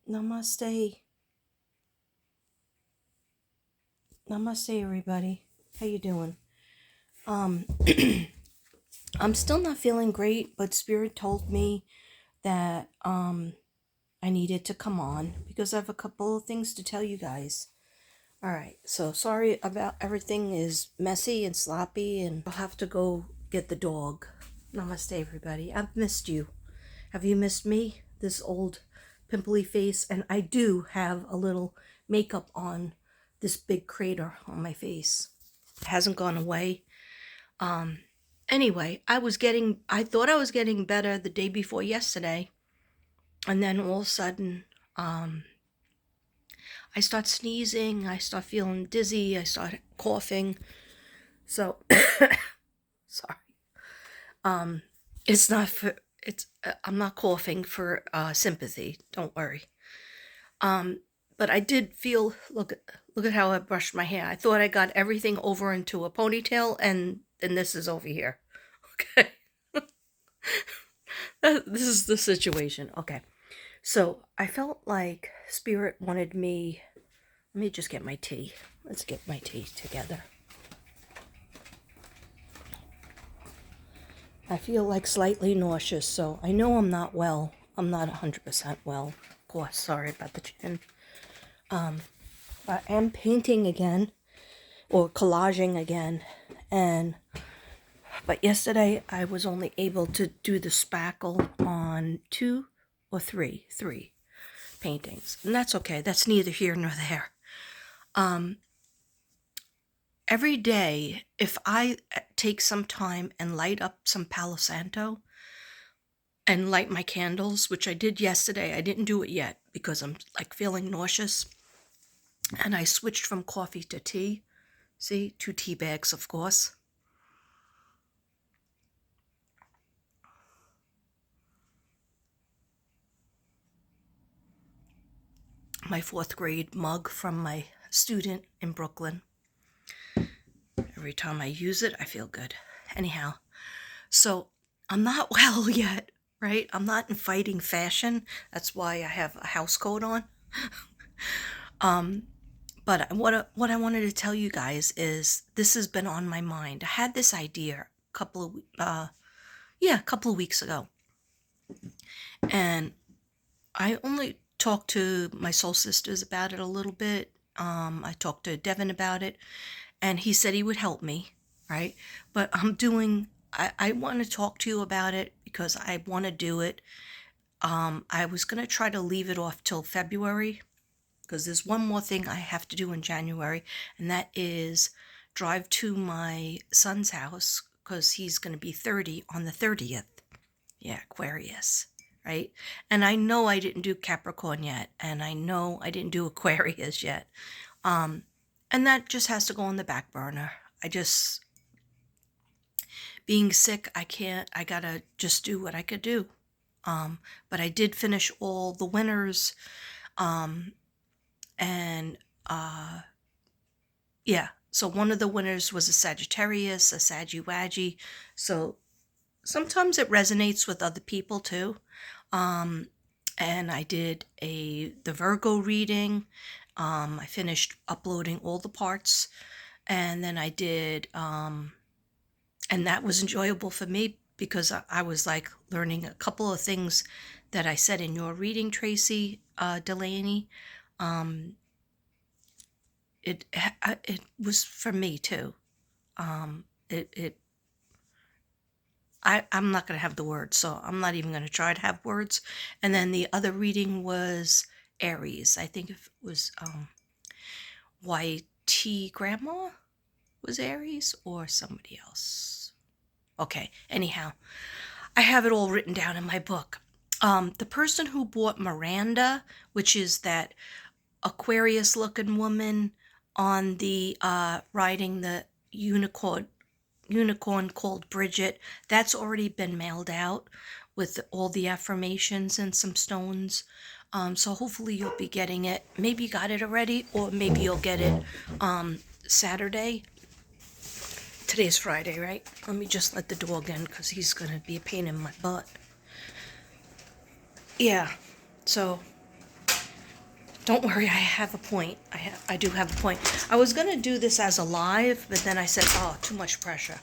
Namaste. Namaste, everybody. How you doing? Um, I'm still not feeling great, but Spirit told me that I needed to come on because I have a couple of things to tell you guys. All right, so sorry about everything is messy and sloppy, and I'll have to go get the dog. Namaste, everybody. I've missed you. Have you missed me? This old pimply face, and I do have a little makeup on this big crater on my face. It hasn't gone away. Um anyway, I thought I was getting better the day before yesterday, and then all of a sudden I start sneezing, I start feeling dizzy, I start coughing. So sorry. Um it's not for it's I'm not coughing for sympathy. Don't worry. Um, but I did feel, look at how I brushed my hair. I thought I got everything over into a ponytail, and this is over here. Okay. This is the situation. Okay. So I felt like Spirit wanted me. Let me just get my tea. Let's get my tea together. I feel like slightly nauseous, so I know I'm not well. I'm not 100% well. Of course, sorry about the chin. I am painting again, or collaging again, but yesterday I was only able to do the spackle on three paintings, and that's okay. That's neither here nor there. Every day, if I take some time and light up some Palo Santo and light my candles, which I did yesterday, I didn't do it yet because I'm like feeling nauseous, and I switched from coffee to tea. See, 2 tea bags, of course. My 4th grade mug from my student in Brooklyn. Every time I use it, I feel good. Anyhow, so I'm not well yet, right? I'm not in fighting fashion. That's why I have a house coat on. But what I wanted to tell you guys is this has been on my mind. I had this idea a couple of weeks ago, and I only talked to my soul sisters about it a little bit. I talked to Devin about it, and he said he would help me, right? But I want to talk to you about it because I want to do it. I was going to try to leave it off till February because there's one more thing I have to do in January, and that is drive to my son's house because he's going to be 30 on the 30th. Yeah, Aquarius, right? And I know I didn't do Capricorn yet, and I know I didn't do Aquarius yet. And that just has to go on the back burner. Being sick, I gotta just do what I could do. But I did finish all the winners. And yeah, so one of the winners was a Sagittarius, a Saggy-Waggy. So sometimes it resonates with other people too. And I did the Virgo reading. I finished uploading all the parts, and then I did, and that was enjoyable for me because I was like learning a couple of things that I said in your reading, Tracy Delaney. It was for me too. Um, it I'm not going to have the words, so I'm not even going to try to have words. And then the other reading was Aries. I think it was YT Grandma was Aries or somebody else. Okay, anyhow, I have it all written down in my book. The person who bought Miranda, which is that Aquarius looking woman on the riding the unicorn called Bridget, that's already been mailed out with all the affirmations and some stones. So hopefully you'll be getting it. Maybe you got it already, or maybe you'll get it Saturday. Today's Friday, right? Let me just let the dog in because he's going to be a pain in my butt. Yeah, so Don't worry, I have a point. I do have a point. I was going to do this as a live, but then I said, oh, too much pressure.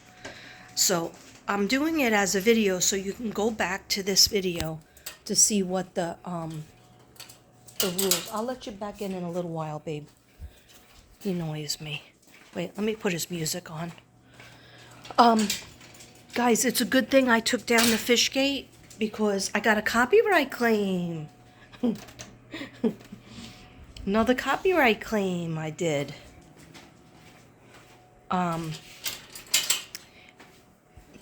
So I'm doing it as a video, so you can go back to this video to see what the rules. I'll let you back in a little while, babe. He annoys me. Wait, let me put his music on. Guys, it's a good thing I took down the fish gate because I got a copyright claim. Another copyright claim I did. But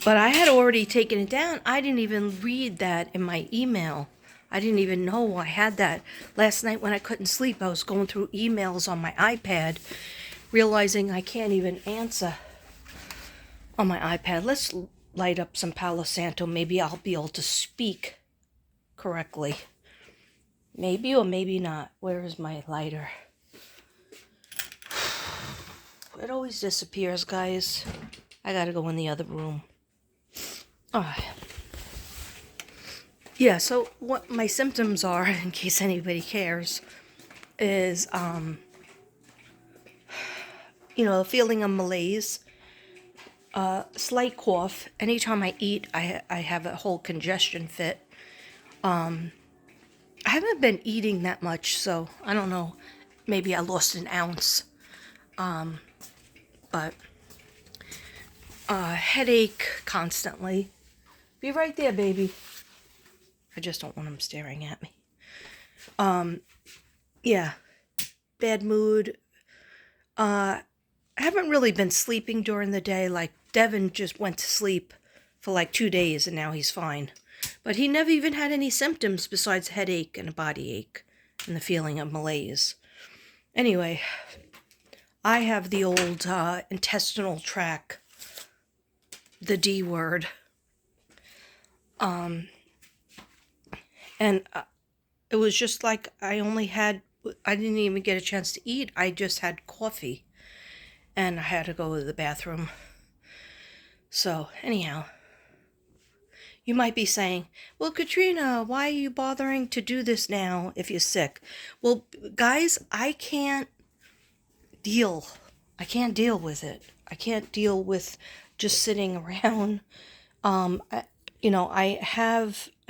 I had already taken it down. I didn't even read that in my email. I didn't even know I had that. Last night when I couldn't sleep, I was going through emails on my iPad, realizing I can't even answer on my iPad. Let's light up some Palo Santo. Maybe I'll be able to speak correctly. Maybe or maybe not. Where is my lighter? It always disappears, guys. I gotta go in the other room. Yeah, so what my symptoms are, in case anybody cares, is, the feeling of malaise, slight cough. Anytime I eat, I have a whole congestion fit. I haven't been eating that much, so I don't know. Maybe I lost an ounce. But headache constantly. Be right there, baby. I just don't want him staring at me. Yeah. Bad mood. I haven't really been sleeping during the day. Like, Devin just went to sleep for like 2 days and now he's fine. But he never even had any symptoms besides headache and a body ache and the feeling of malaise. Anyway, I have the old intestinal tract, the D word. And it was just like I didn't even get a chance to eat. I just had coffee and I had to go to the bathroom. So anyhow, you might be saying, well, Katrina, why are you bothering to do this now if you're sick? Well, guys, I can't deal with it. I can't deal with just sitting around.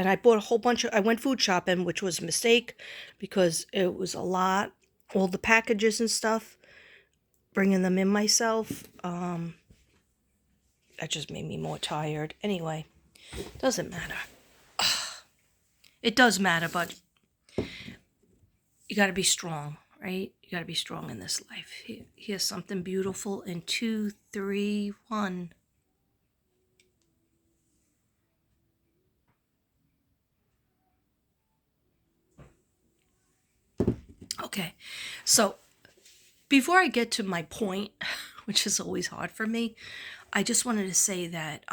I bought a whole bunch I went food shopping, which was a mistake because it was a lot, all the packages and stuff, bringing them in myself, that just made me more tired. Anyway, doesn't matter. It does matter, but you got to be strong, right? You got to be strong in this life. Here's something beautiful in 2, 3, 1. Okay, so before I get to my point, which is always hard for me, I just wanted to say that,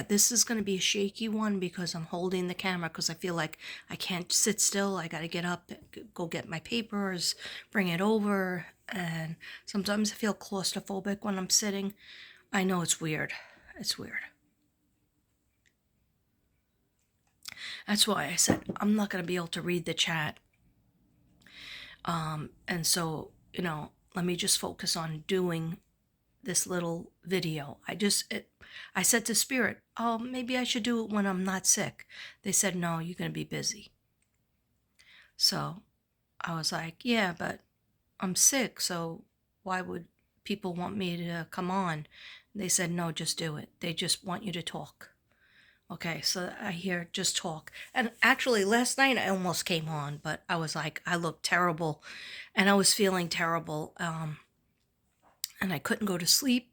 this is going to be a shaky one because I'm holding the camera because I feel like I can't sit still. I got to get up, go get my papers, bring it over, and sometimes I feel claustrophobic when I'm sitting. I know it's weird. It's weird. That's why I said I'm not going to be able to read the chat. And so, let me just focus on doing this little video. I said to Spirit, oh, maybe I should do it when I'm not sick. They said, no, you're going to be busy. So I was like, yeah, but I'm sick, so why would people want me to come on? They said, no, just do it. They just want you to talk. Okay, so I hear just talk. And actually, last night I almost came on, but I was like, I looked terrible, and I was feeling terrible, and I couldn't go to sleep.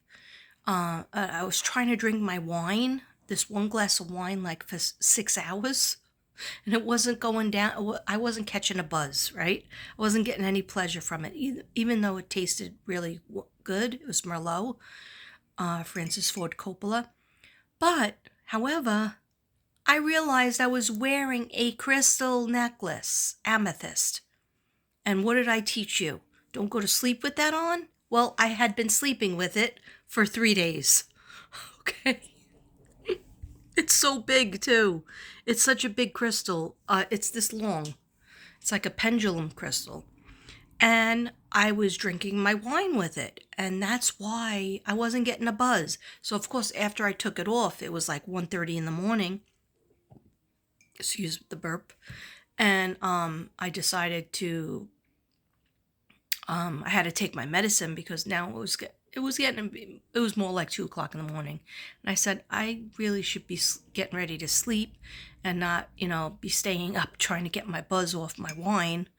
I was trying to drink my wine, this one glass of wine, like for 6 hours, and it wasn't going down. I wasn't catching a buzz, right? I wasn't getting any pleasure from it, even though it tasted really good. It was Merlot, Francis Ford Coppola. But, however, I realized I was wearing a crystal necklace, amethyst. And what did I teach you? Don't go to sleep with that on? Well, I had been sleeping with it for 3 days. Okay. It's so big, too. It's such a big crystal. It's this long. It's like a pendulum crystal. And I was drinking my wine with it, and that's why I wasn't getting a buzz. So of course, after I took it off, it was like 1:30 in the morning. Excuse the burp. And I decided to I had to take my medicine because now it was more like 2 o'clock in the morning, and I said I really should be getting ready to sleep and not be staying up trying to get my buzz off my wine.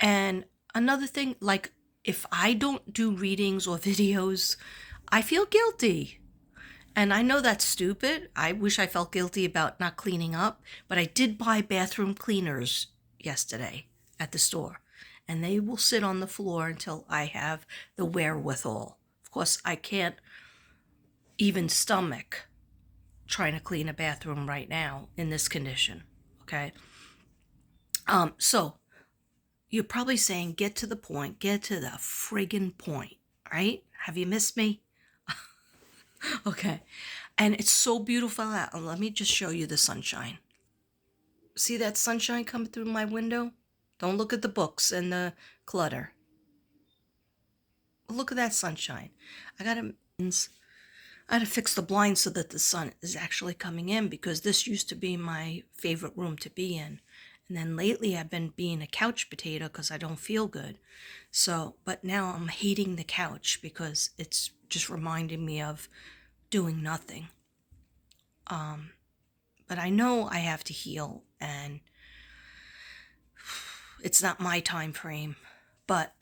And another thing, like, if I don't do readings or videos, I feel guilty. And I know that's stupid. I wish I felt guilty about not cleaning up, but I did buy bathroom cleaners yesterday at the store. And they will sit on the floor until I have the wherewithal. Of course, I can't even stomach trying to clean a bathroom right now in this condition. Okay. So you're probably saying, get to the point, get to the friggin' point, right? Have you missed me? Okay. And it's so beautiful out. And let me just show you the sunshine. See that sunshine coming through my window? Don't look at the books and the clutter. Look at that sunshine. I gotta fix the blinds so that the sun is actually coming in, because this used to be my favorite room to be in. And then lately I've been being a couch potato because I don't feel good. So, but now I'm hating the couch because it's just reminding me of doing nothing. But I know I have to heal, and it's not my time frame. But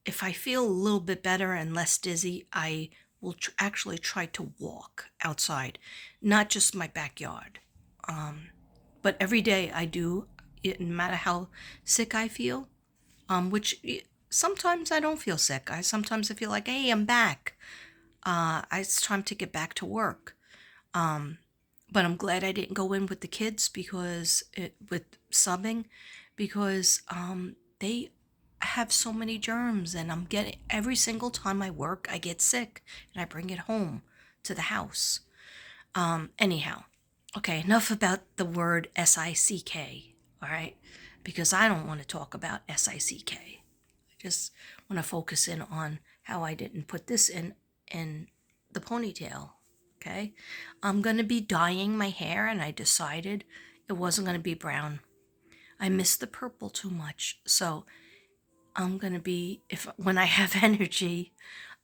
if I feel a little bit better and less dizzy, I will actually try to walk outside, not just my backyard. But every day I do, no matter how sick I feel, which sometimes I don't feel sick. Sometimes I feel like, hey, I'm back. It's time to get back to work. But I'm glad I didn't go in with the kids with subbing, because they have so many germs, and I'm getting, every single time I work, I get sick and I bring it home to the house. Anyhow, okay, enough about the word SICK, all right? Because I don't want to talk about SICK. I just want to focus in on how I didn't put this in the ponytail. Okay, I'm gonna be dyeing my hair, and I decided it wasn't gonna be brown. I miss the purple too much, so I'm gonna be, if when I have energy,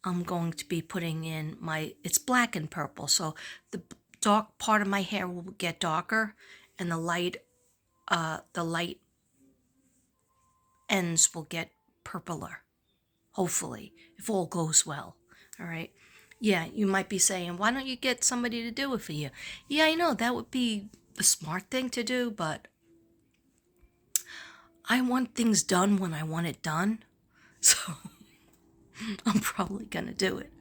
I'm going to be putting in it's black and purple, so the dark part of my hair will get darker, and the light ends will get purpler. Hopefully, if all goes well. All right. Yeah, you might be saying, why don't you get somebody to do it for you? Yeah, I know that would be the smart thing to do, but I want things done when I want it done. So I'm probably going to do it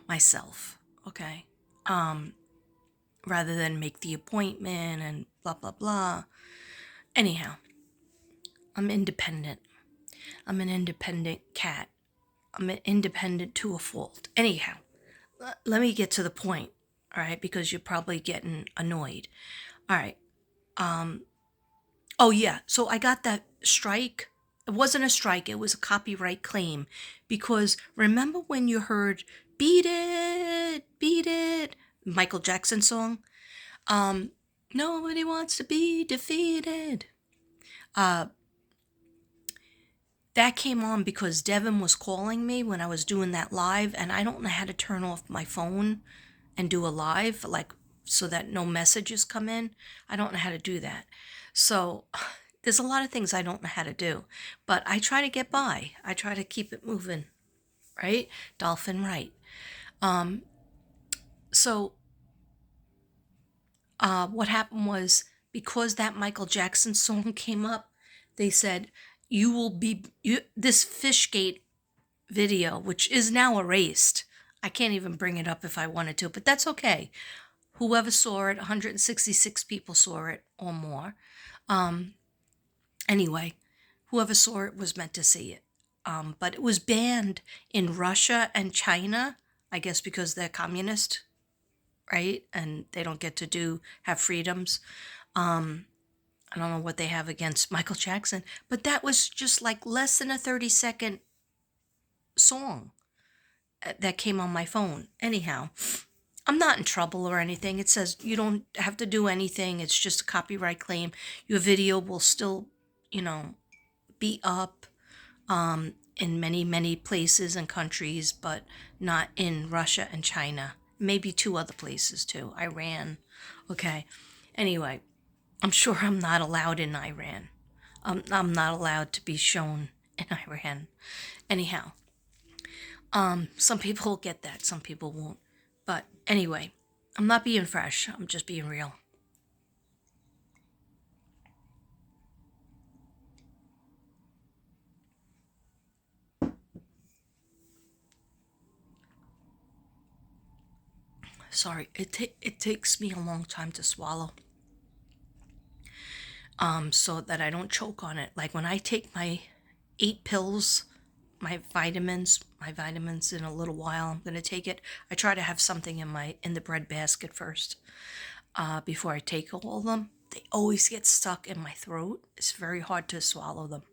myself. Okay. Rather than make the appointment and blah, blah, blah. Anyhow, I'm independent. I'm an independent cat. I'm independent to a fault. Anyhow, let me get to the point, all right? Because you're probably getting annoyed. All right. Oh, yeah. So I got that strike. It wasn't a strike, it was a copyright claim. Because remember when you heard Beat It, Michael Jackson song? Nobody wants to be defeated. That came on because Devin was calling me when I was doing that live, and I don't know how to turn off my phone and do a live, like, so that no messages come in. I don't know how to do that. So there's a lot of things I don't know how to do, but I try to get by. I try to keep it moving, right? Dolphin, right. So what happened was, because that Michael Jackson song came up, they said, this Fishgate video, which is now erased. I can't even bring it up if I wanted to, but that's okay. Whoever saw it, 166 people saw it or more. Anyway, whoever saw it was meant to see it. But it was banned in Russia and China, I guess because they're communist, right? And they don't get to have freedoms. I don't know what they have against Michael Jackson, but that was just like less than a 30-second song that came on my phone. Anyhow, I'm not in trouble or anything. It says you don't have to do anything. It's just a copyright claim. Your video will still, be up in many, many places and countries, but not in Russia and China. Maybe 2 other places too. Iran. Okay. Anyway, I'm sure I'm not allowed in Iran. I'm not allowed to be shown in Iran. Anyhow, some people will get that, some people won't. But anyway, I'm not being fresh. I'm just being real. Sorry, it takes me a long time to swallow. So that I don't choke on it. Like when I take my 8 pills, my vitamins in a little while, I'm gonna take it. I try to have something in the bread basket first, before I take all of them. They always get stuck in my throat. It's very hard to swallow them.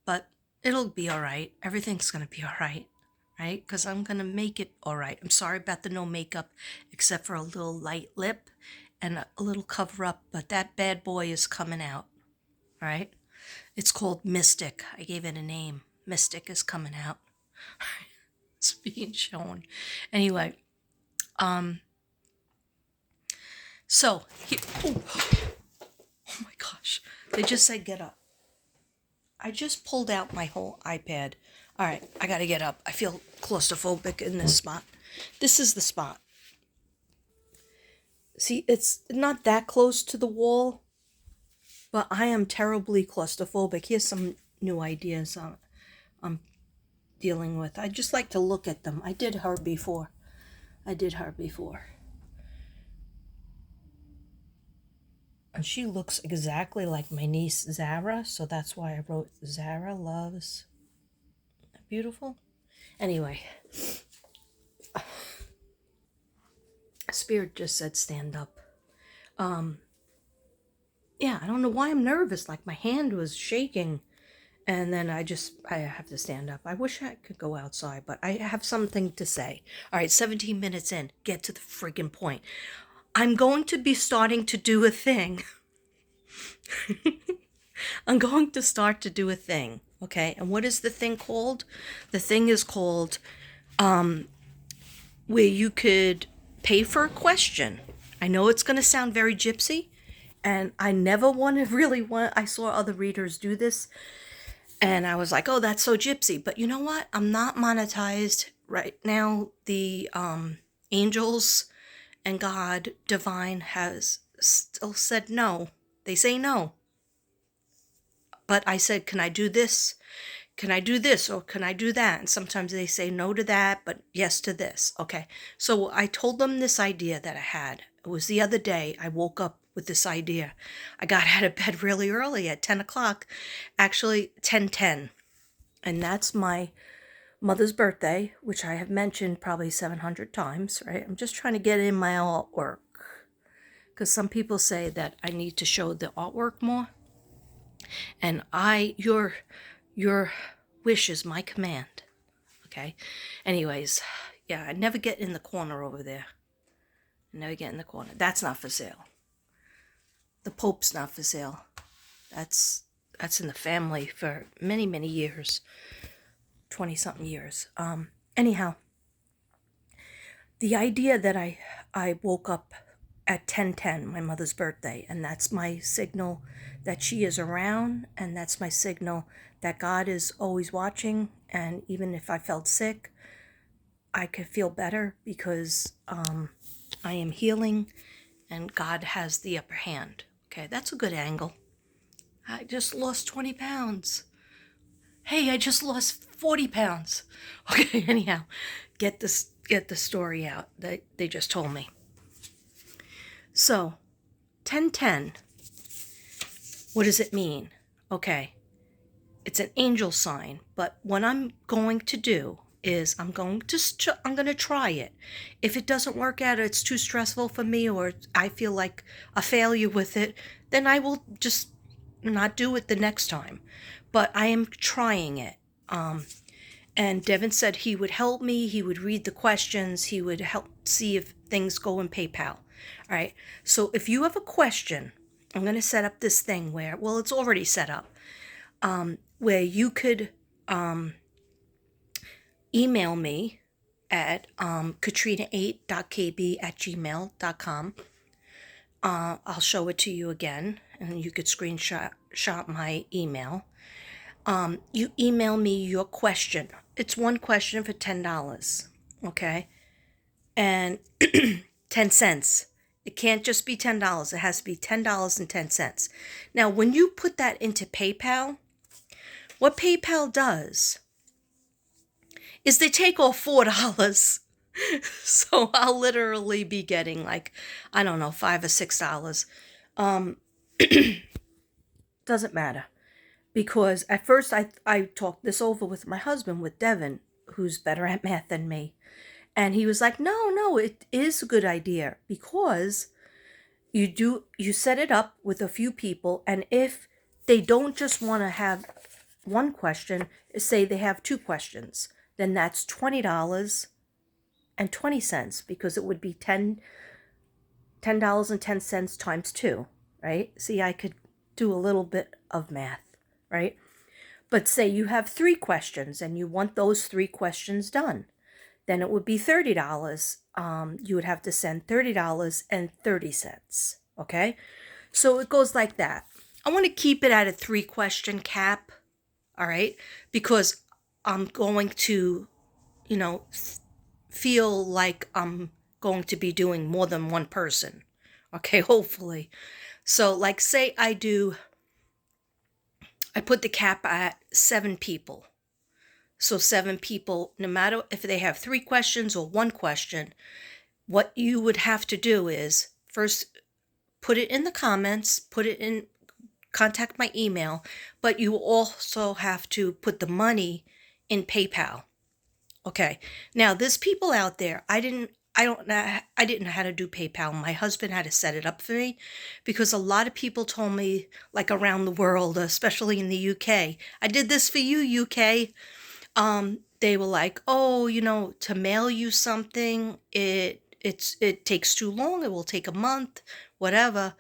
But it'll be all right. Everything's gonna be all right, right? Because I'm gonna make it all right. I'm sorry about the no makeup, except for a little light lip and a little cover up, but that bad boy is coming out, right? It's called Mystic. I gave it a name. Mystic is coming out. It's being shown. Anyway, so here, oh my gosh, they just said get up. I just pulled out my whole iPad. All right, I gotta get up. I feel claustrophobic in this spot. This is the spot. See, it's not that close to the wall, but I am terribly claustrophobic. Here's some new ideas I'm dealing with. I just like to look at them. I did her before. And she looks exactly like my niece Zara, so that's why I wrote Zara loves. Beautiful. Anyway, Spirit just said stand up. Yeah, I don't know why I'm nervous. Like my hand was shaking. And then I have to stand up. I wish I could go outside, but I have something to say. All right, 17 minutes in. Get to the friggin' point. I'm going to be starting to do a thing. I'm going to start to do a thing. Okay, and what is the thing called? The thing is called where you could pay for a question. I know it's going to sound very gypsy, and I never I saw other readers do this, and I was like, oh, that's so gypsy. But you know what? I'm not monetized right now. The angels and God divine has still said no. They say no. But I said, can I do this? Can I do this? Or can I do that? And sometimes they say no to that, but yes to this. Okay. So I told them this idea that I had. It was the other day I woke up with this idea. I got out of bed really early at 10 o'clock, actually 10:10. And that's my mother's birthday, which I have mentioned probably 700 times, right? I'm just trying to get in my artwork. Because some people say that I need to show the artwork more. And your wish is my command. Okay? Anyways, yeah, I never get in the corner over there. I never get in the corner. That's not for sale. The Pope's not for sale. That's in the family for many, many years. 20-something years. Anyhow, the idea that I woke up at 10:10, my mother's birthday, and that's my signal that she is around, and that's my signal that God is always watching, and even if I felt sick, I could feel better because I am healing and God has the upper hand. Okay, that's a good angle. I just lost 20 pounds. Hey, I just lost 40 pounds. Okay, anyhow, get the story out that they just told me. So, 10:10, what does it mean? Okay, it's an angel sign, but what I'm going to do is I'm going to try it. If it doesn't work out, or it's too stressful for me, or I feel like a failure with it, then I will just not do it the next time. But I am trying it. And Devin said he would help me. He would read the questions. He would help see if things go in PayPal. All right. So if you have a question, I'm going to set up this thing where, well, it's already set up, where you could email me at katrina8.kb@gmail.com. I'll show it to you again, and you could screenshot my email. You email me your question. It's one question for $10, okay? And 10 cents. It can't just be $10. It has to be $10.10. Now, when you put that into PayPal, what PayPal does is they take off $4. So I'll literally be getting like, I don't know, $5 or $6. Doesn't matter. Because at first I talked this over with my husband, with Devin, who's better at math than me. And he was like, no, it is a good idea, because you set it up with a few people, and if they don't just want to have one question, say they have two questions, then that's $20.20, because it would be $10.10 times two, right? See, I could do a little bit of math, right? But say you have three questions and you want those three questions done, then it would be $30. You would have to send $30.30. Okay? So it goes like that. I want to keep it at a 3-question cap, all right? Because I'm going to, feel like I'm going to be doing more than one person. Okay, hopefully. So, like, say I put the cap at 7 people. So 7 people, no matter if they have 3 questions or 1 question, what you would have to do is first put it in the comments, contact my email, but you also have to put the money in PayPal. Okay. Now, there's people out there. I didn't know how to do PayPal. My husband had to set it up for me, because a lot of people told me, like around the world, especially in the UK, I did this for you, UK. They were like, oh, to mail you something, it takes too long. It will take a month, whatever.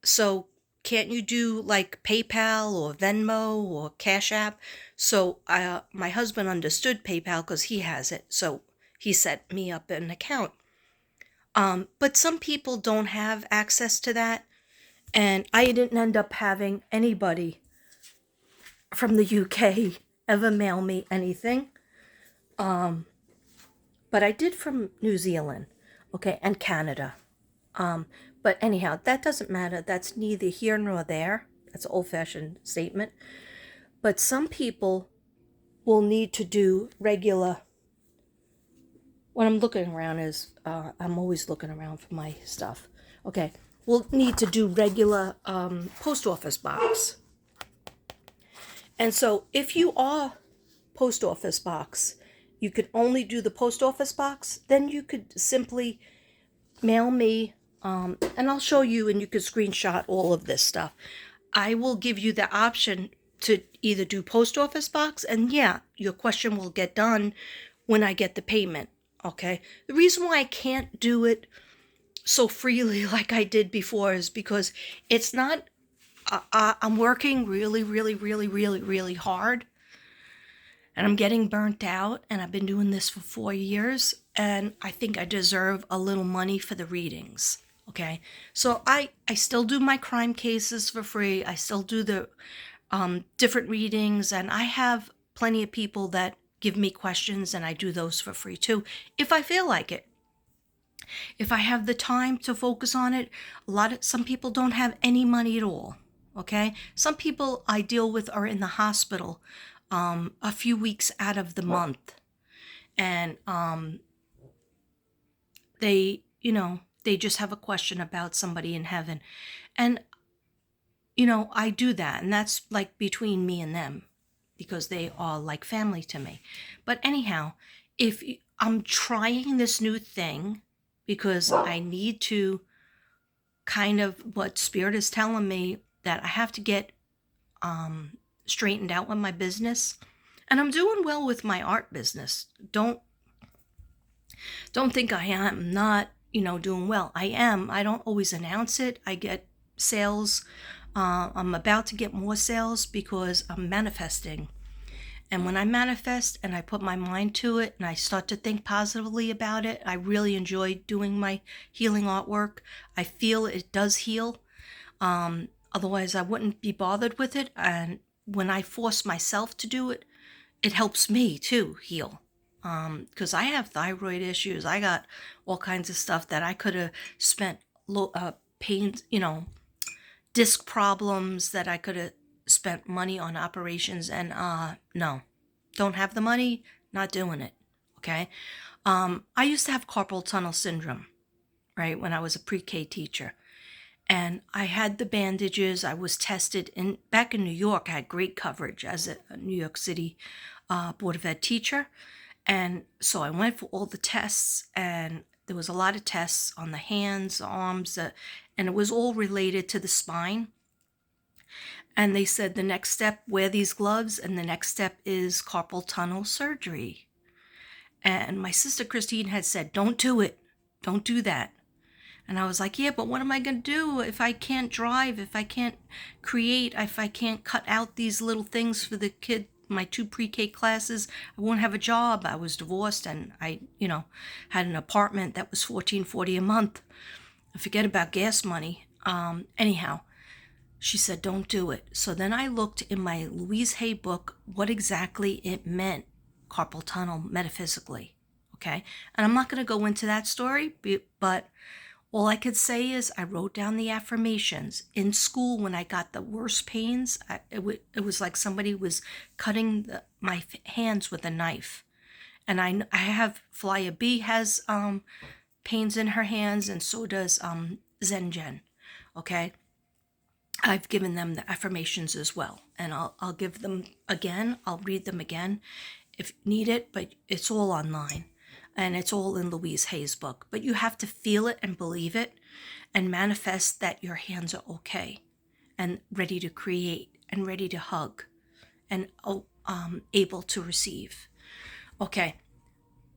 So can't you do like PayPal or Venmo or Cash App? So my husband understood PayPal because he has it. So he set me up an account. But some people don't have access to that. And I didn't end up having anybody from the UK ever mail me anything. But I did from New Zealand, okay, and Canada. But anyhow, that doesn't matter. That's neither here nor there. That's an old-fashioned statement. But some people will need to do regular. When I'm looking around is, I'm always looking around for my stuff. Okay, we'll need to do regular post office box. And so if you are post office box, you could only do the post office box, then you could simply mail me, and I'll show you, and you could screenshot all of this stuff. I will give you the option to either do post office box, and yeah, your question will get done when I get the payment, okay? The reason why I can't do it so freely like I did before is because it's not, I'm working really, really, really, really, really hard, and I'm getting burnt out, and I've been doing this for 4 years, and I think I deserve a little money for the readings, okay? So I still do my crime cases for free. I still do the different readings, and I have plenty of people that give me questions, and I do those for free too, if I feel like it. If I have the time to focus on it, some people don't have any money at all, okay? Some people I deal with are in the hospital a few weeks out of the month, and they just have a question about somebody in heaven, and I do that, and that's like between me and them, because they are like family to me. But anyhow, if I'm trying this new thing because I need to kind of what Spirit is telling me that I have to get straightened out with my business. And I'm doing well with my art business. Don't think I am not, doing well. I am. I don't always announce it. I get sales. I'm about to get more sales because I'm manifesting. And when I manifest and I put my mind to it and I start to think positively about it, I really enjoy doing my healing artwork. I feel it does heal. Otherwise, I wouldn't be bothered with it. And when I force myself to do it, it helps me too heal. Because I have thyroid issues. I got all kinds of stuff that I could have spent pains, disc problems that I could have spent money on operations. And no, don't have the money, not doing it. Okay. I used to have carpal tunnel syndrome, right, when I was a pre-K teacher. And I had the bandages. I was tested back in New York. I had great coverage as a New York City Board of Ed teacher. And so I went for all the tests, and there was a lot of tests on the hands, the arms, and it was all related to the spine. And they said the next step, wear these gloves, and the next step is carpal tunnel surgery. And my sister Christine had said, don't do it. Don't do that. And I was like, yeah, but what am I going to do if I can't drive, if I can't create, if I can't cut out these little things for the kid, my 2 pre-K classes? I won't have a job. I was divorced and I, had an apartment that was $14.40 a month. Forget about gas money. Anyhow, she said, don't do it. So then I looked in my Louise Hay book what exactly it meant, carpal tunnel metaphysically. Okay. And I'm not going to go into that story, but all I could say is I wrote down the affirmations. In school, when I got the worst pains, it was like somebody was cutting my hands with a knife. And I have, Flya B has pains in her hands, and so does Zen Jen. Okay? I've given them the affirmations as well. And I'll give them again. I'll read them again if needed, but it's all online. And it's all in Louise Hay's book. But you have to feel it and believe it and manifest that your hands are okay and ready to create and ready to hug and able to receive. Okay.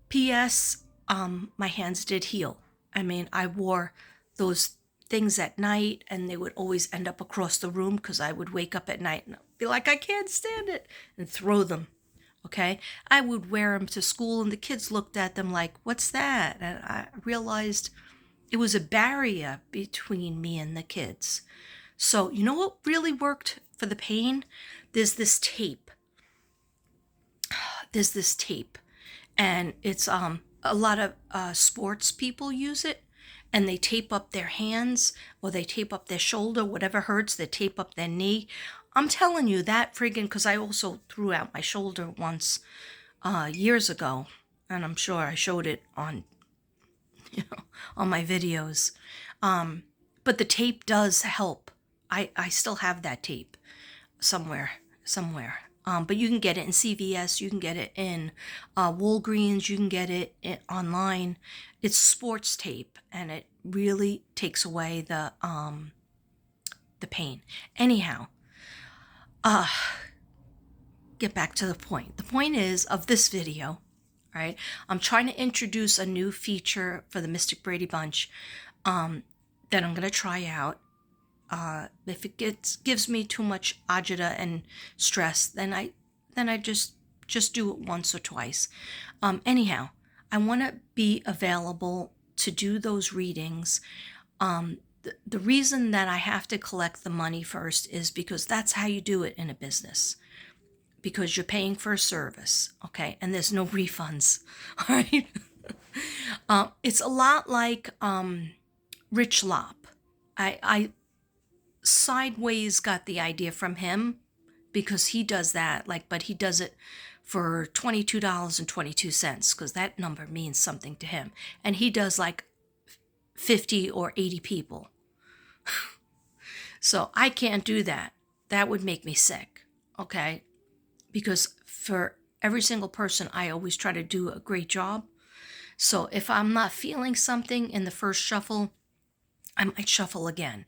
P.S. My hands did heal. I mean, I wore those things at night and they would always end up across the room because I would wake up at night and be like, I can't stand it, and throw them. Okay, I would wear them to school and the kids looked at them like, what's that? And I realized it was a barrier between me and the kids. So you know what really worked for the pain? There's this tape. And it's a lot of sports people use it, and they tape up their hands or they tape up their shoulder, whatever hurts, they tape up their knee. I'm telling you that friggin', because I also threw out my shoulder once years ago, and I'm sure I showed it on, on my videos. But the tape does help. I still have that tape somewhere. But you can get it in CVS, you can get it in Walgreens, you can get it online. It's sports tape, and it really takes away the pain. Anyhow, get back to the point. The point is of this video, right? I'm trying to introduce a new feature for the Mystic Brady Bunch that I'm going to try out. If it gives me too much agita and stress, then I just do it once or twice. Anyhow, I want to be available to do those readings. The reason that I have to collect the money first is because that's how you do it in a business. Because you're paying for a service, okay? And there's no refunds, all right? It's a lot like Rich Lopp. I sideways got the idea from him because he does that, but he does it for $22.22 because that number means something to him. And he does 50 or 80 people. So I can't do that. That would make me sick, okay? Because for every single person, I always try to do a great job. So if I'm not feeling something in the first shuffle, I might shuffle again.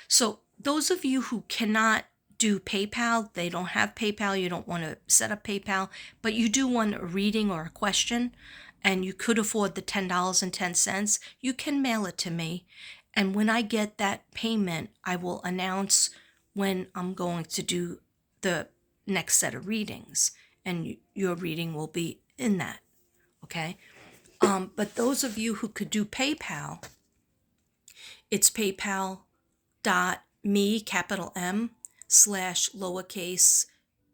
So those of you who cannot do PayPal, they don't have PayPal, you don't want to set up PayPal, but you do want a reading or a question, and you could afford the $10.10, you can mail it to me. And when I get that payment, I will announce when I'm going to do the next set of readings, and your reading will be in that. Okay? But those of you who could do PayPal, it's paypal.me, capital M, / lowercase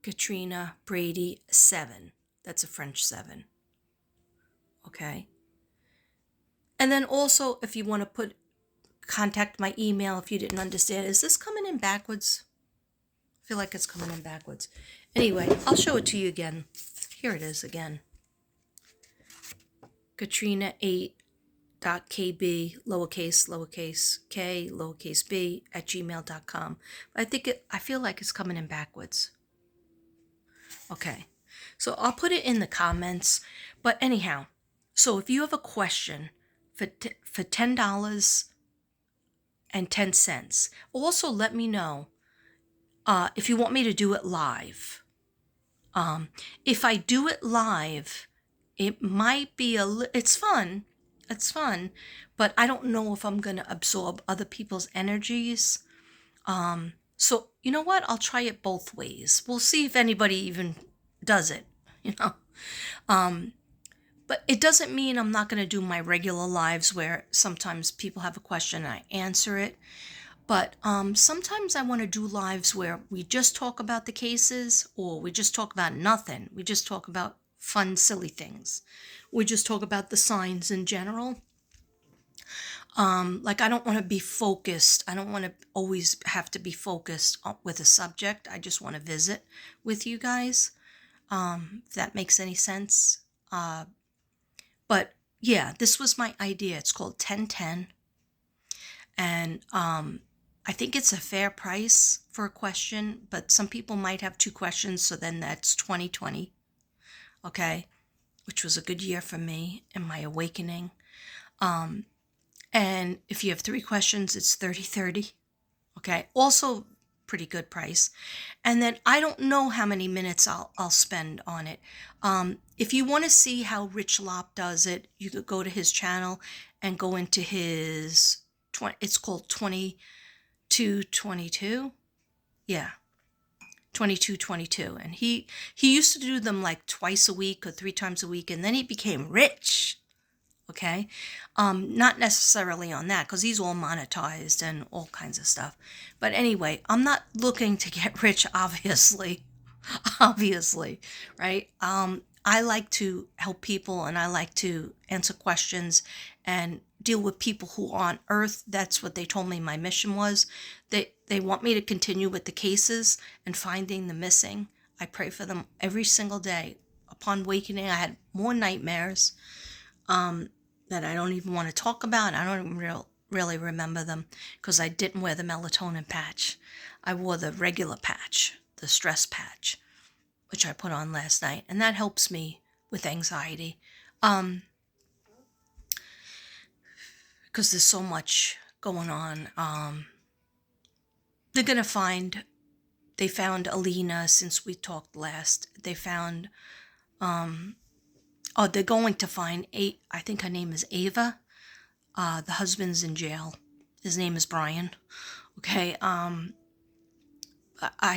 Katrina Brady 7. That's a French 7. Okay? And then also, if you want to contact my email if you didn't understand. Is this coming in backwards? I feel like it's coming in backwards. Anyway, I'll show it to you again. Here it is again. Katrina8.kb, lowercase k, lowercase b, @gmail.com. I feel like it's coming in backwards. Okay, so I'll put it in the comments. But anyhow, so if you have a question for $10.10, also let me know if you want me to do it live. If I do it live, it might be it's fun. It's fun, but I don't know if I'm going to absorb other people's energies. So you know what? I'll try it both ways. We'll see if anybody even does it, you know. But it doesn't mean I'm not going to do my regular lives where sometimes people have a question and I answer it. But sometimes I want to do lives where we just talk about the cases, or we just talk about nothing. We just talk about fun, silly things. We just talk about the signs in general. Like, I don't want to be focused. I don't want to always have to be focused with a subject. I just want to visit with you guys, if that makes any sense. But yeah, this was my idea. It's called 1010. And I think it's a fair price for a question, but some people might have 2 questions, so then that's 2020, okay, which was a good year for me and my awakening. And if you have 3 questions, it's 30/30, okay, also pretty good price. And then I don't know how many minutes I'll spend on it. If you want to see how Rich Lop does it, you could go to his channel and go into his it's called 2222. Yeah, 2222. And he used to do them like twice a week or 3 times a week, and then he became rich. Okay, not necessarily on that, because he's all monetized and all kinds of stuff. But anyway, I'm not looking to get rich, obviously. Obviously, right? I like to help people, and I like to answer questions and deal with people who are on Earth. That's what they told me my mission was. They want me to continue with the cases and finding the missing. I pray for them every single day. Upon wakening, I had more nightmares that I don't even want to talk about. I don't even really remember them because I didn't wear the melatonin patch. I wore the regular patch, the stress patch, which I put on last night, and that helps me with anxiety, because there's so much going on. They found Alina since we talked last. They found, they're going to find I think her name is Ava. The husband's in jail. His name is Brian. Okay, I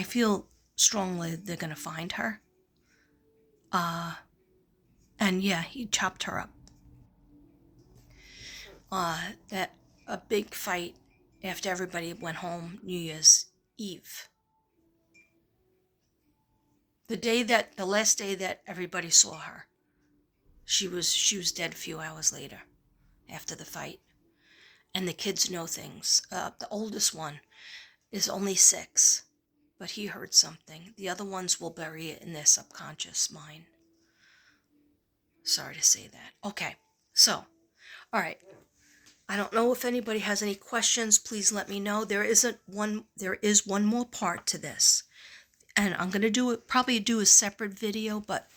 feel strongly they're gonna find her. And yeah, he chopped her up. That a big fight after everybody went home New Year's Eve. The last day that everybody saw her, she was dead a few hours later after the fight. And the kids know things. The oldest one is only 6, but he heard something. The other ones will bury it in their subconscious mind. Sorry to say that. Okay, so, all right. I don't know if anybody has any questions. Please let me know. There is one more part to this, and I'm gonna probably do a separate video, but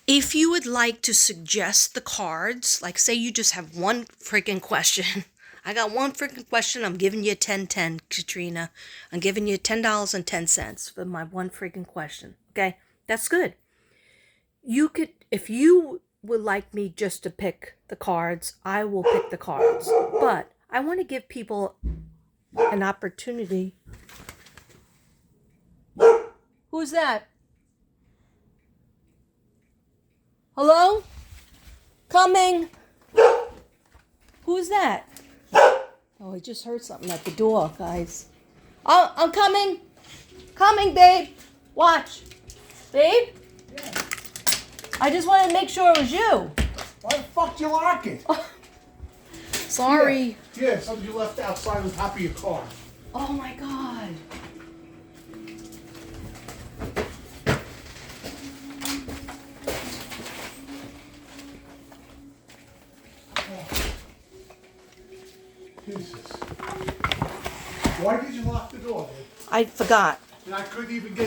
If you would like to suggest the cards, like say you just have one freaking question. I got one freaking question. I'm giving you 10-10, Katrina. I'm giving you $10.10 for my one freaking question. Okay? That's good. You could, if you would like me just to pick the cards, I will pick the cards. But I want to give people an opportunity. Who's that? Hello? Coming. Who's that? Oh, I just heard something at the door, guys. Oh, I'm coming. Coming, babe. Watch. Babe? Yeah. I just wanted to make sure it was you. Why the fuck you lock it? Oh, sorry. Yeah, something you left outside on top of your car. Oh my God. Jesus. Why did you lock the door, babe? I forgot. And I couldn't even get